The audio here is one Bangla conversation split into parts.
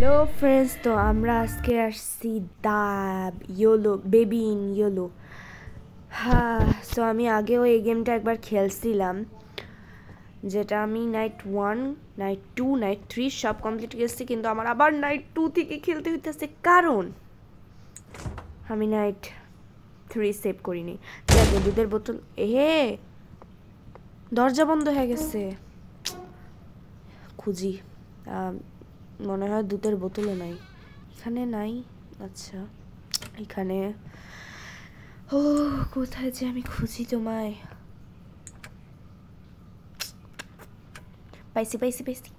হ্যালো ফ্রেন্ডস, তো আমরা আজকে আসছি দা ইয়োলো বেবি ইন ইয়োলো। হ্যাঁ, সো আমি আগেও এই গেমটা একবার খেলছিলাম, যেটা আমি নাইট 1, নাইট 2, নাইট 3 সব কমপ্লিট করছি, কিন্তু আমার আবার নাইট 2 থেকে খেলতে হইতেছে কারণ আমি নাইট 3 সেভ করিনি। যাকে দুধের বোতল, দরজা বন্ধ হয়ে গেছে, খুঁজি। মনে হয় দুধের বোতলও নাই, এখানে নাই। আচ্ছা, এখানে ও কোথায় যে আমি খুঁজি তোমায়। পাইছি পাইছি পাইছি,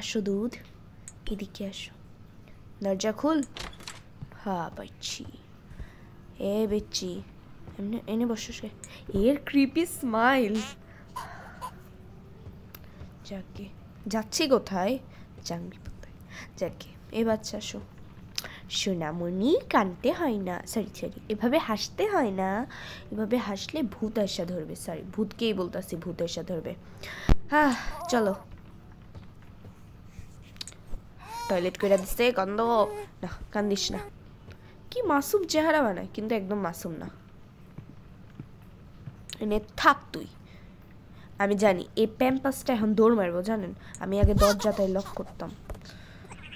আসো দুধ, এদিকে আসো, দরজা খুল। হ্যাঁ পাইছি, বেচি এমনি এনে বসো। সে এর ক্রিপি স্মাইল। যাকে যাচ্ছি কোথায়, জানবি কোথায়। যাকে এ বাচ্চা আসো। সোনামণি, কানতে হয় না, সরি এভাবে হাসতে হয় না, এভাবে হাসলে ভূত এসে ধরবে। সরি, ভূতকেই বলতেছি, ভূত এসে ধরবে। হ্যাঁ চলো, টয়লেট করে দিচ্ছে, গন্ধ না, কান্দিস না। কি মাসুম চেহারা বানায়, কিন্তু একদম মাসুম না। এনে থাক তুই। আমি জানি এই প্যাম্পাসটা এখন দৌড় মারবো, জানেন। আমি আগে দরজাটাই লক করতাম,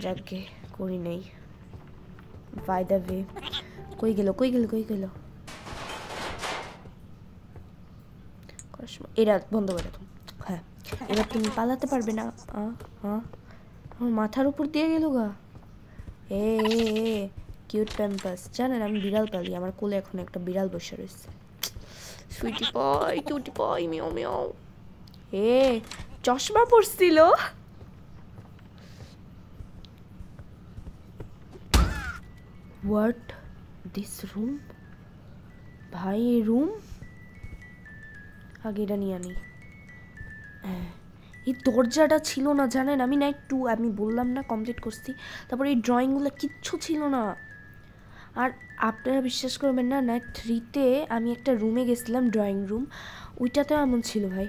যাকে করি নেই। বাই দ্য ওয়ে, কই গেল কই গেল কই গেল। এরা বন্ধ করে দাও। হ্যাঁ, এবার তুমি পালাতে পারবে না। আমার মাথার উপর দিয়ে গেল গা। এ কিউট প্যাম্পাস। জানেন আমি বিড়াল পালি, আমার কোলে এখন একটা বিড়াল বসে রয়েছে। সুইটি পয়, কিউটি পয়, মিয়াও মিয়াও। চশমা পড়ছিল। What this room? ভাই এই রুম আগে এটা নিয়ে আনি। এই দরজাটা ছিল না, জানেন। আমি নাইট 2, আমি বললাম না কমপ্লিট করছি, তারপর এই ড্রয়িংগুলো কিচ্ছু ছিল না। আর আপনারা বিশ্বাস করবেন না, নাইট 3-তে আমি একটা রুমে গেছিলাম, ড্রয়িং রুম, ওইটাতেও এমন ছিল। ভাই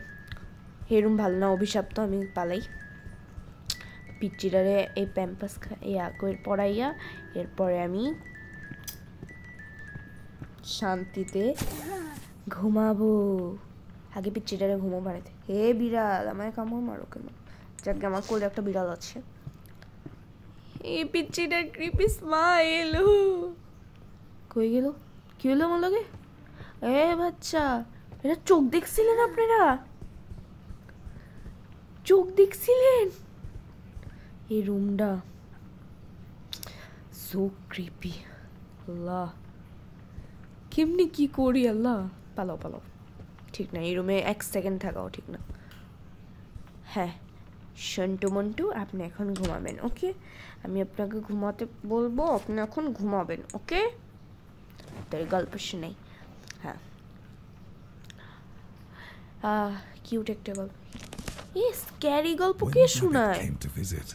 এই রুম ভালো না, অভিশাপ্ত, আমি পালাই। পিচিটারে এই প্যাম্পাস পড়াইয়া এরপরে আমি শান্তিতে ঘুমাবো। আগে পিচিটারে ঘুমো বাড়িতে। বিড়াল আমায় কামড় মারো কেন? যাকে আমার কোলে একটা বিড়াল আছে। এই পিচিটার ক্রিপি স্মাইল। কই গেল? কি হলো আমার লগে? বাচ্চা, এটা চোখ দেখছিলেন আপনারা? চোখ দেখছিলেন? এই রুমটা সো ক্রিপি। আল্লাহ, কেমনি কি করি? আল্লাহ, পালাও পালাও। ঠিক না, এই রুমে 1 সেকেন্ড থাকাও ঠিক না। হ্যাঁ সন্টু মন্টু, আপনি এখন ঘুমাবেন, ওকে? আমি আপনাকে ঘুমাতে বলবো, আপনি এখন ঘুমাবেন, ওকে? তাই গল্প শুনেই। হ্যাঁ, কিউট একটা গল্প। স্ক্যারি গল্প কে শোনায়?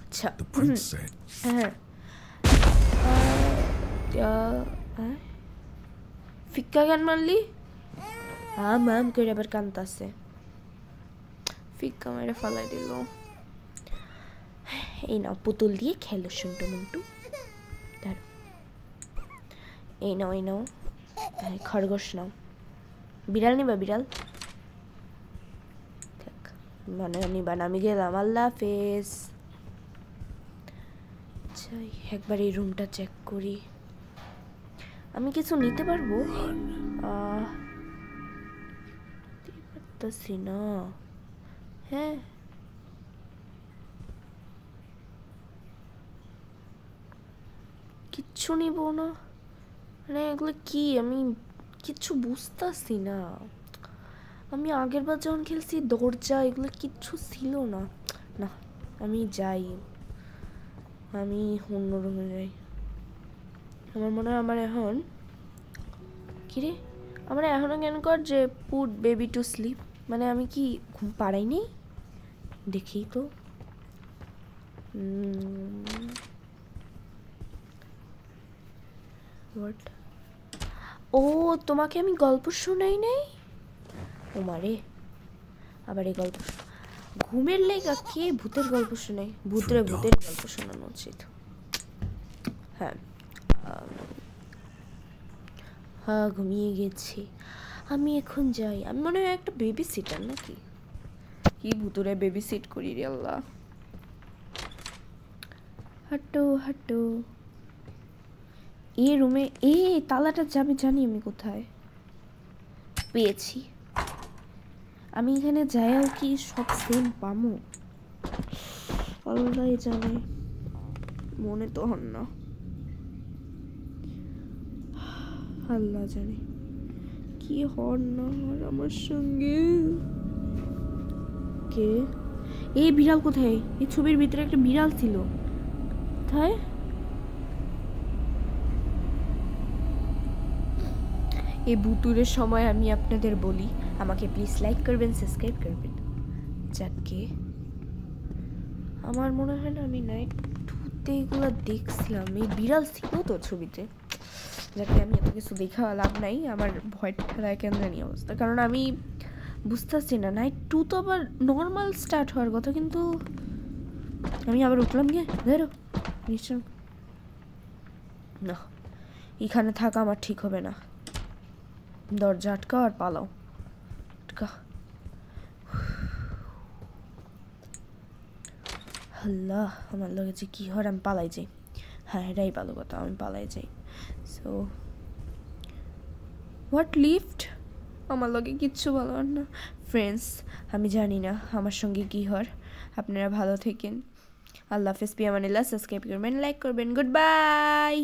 আচ্ছা, হ্যাঁ। ফিক্কা গান মারলি? মাম করে আবার কান্তাছে। ফিক্কা মেরে ফালাই দিল। এই নাও, পুতুল দিয়ে খেলো সন্টু মন্টু। এই নাও এই নাও, খরগোশ নাও। বিড়াল নিবা? বিড়াল মানে নিবা না, আমি গেলাম, আল্লাহ হাফেজ। যাই একবার এই রুমটা চেক করি, আমি কিছু নিতে পারবো? পারতাছি না। হ্যাঁ, কিচ্ছু নিব না মানে এগুলো কি? আমি কিচ্ছু বুঝতেছি না। আমি আগের বার যখন খেলছি, দরজা এগুলো কিচ্ছু ছিল না। না, আমি যাই, আমি অন্য রুমে যাই। আমার মনে হয় আমার এখন কিরে, আমার এখনও কেন কর যে পুট বেবি টু স্লিপ, মানে আমি কি ঘুম পাড়াইনি? দেখি তো। হোয়াট? ও, তোমাকে আমি গল্প শোনাই নাই? ও মারে, আবার এই গল্প ঘুমের লেগা কে ভূতের গল্প শোনায়? ভূতের গল্প শোনানো উচিত। হ্যাঁ হ্যাঁ ঘুমিয়ে গেছি আমি এখন যাই আমি মনে হয় একটা বেবি সিটার নাকি কি ভুতুরে বেবি সিট করি রে আল্লাহ হাঁটো হাঁটো এই রুমে তালাটা যাবে জানি আমি কোথায় পেয়েছি আমি এখানে যাইও কি সব সেম পামু আল্লাহ জানে মনে তো হন না আল্লাহ জানে কি হন না আর আমার সঙ্গে কে এই বিড়াল কোথায় এই ছবির ভিতরে একটা বিড়াল ছিল কোথায় এই ভুতুরের সময় আমি আপনাদের বলি আমাকে প্লিজ লাইক করবেন সাবস্ক্রাইব করবেন যাকে আমার মনে হয় না আমি নাইট টুতে এগুলো দেখছিলাম এই বিড়াল ছিল তো ছবিতে যাকে আমি এত কিছু দেখা লাভ নাই আমার ভয় ঠেলায় কেন জানি অবস্থা কারণ আমি বুঝতেছি না নাইট টু তো আবার নর্মাল স্টার্ট হওয়ার কথা কিন্তু আমি আবার উঠলাম গিয়ে বেরো নিশ্চয় না এখানে থাকা আমার ঠিক হবে না দরজা আটকাও আর পালাও আটকা আল্লাহ আমার লগে যে কি হয় আমি পালাই যাই হ্যাঁ এটাই ভালো কথা আমি পালাই যাই সো হোয়াট লিফট আমার লগে কিচ্ছু ভালো আর না ফ্রেন্ডস আমি জানি না আমার সঙ্গে কি হয় আপনারা ভালো থাকেন আল্লাহ হাফেজ পিয়ামানিল্লাহ সাবস্ক্রাইব করবেন লাইক করবেন গুড বাই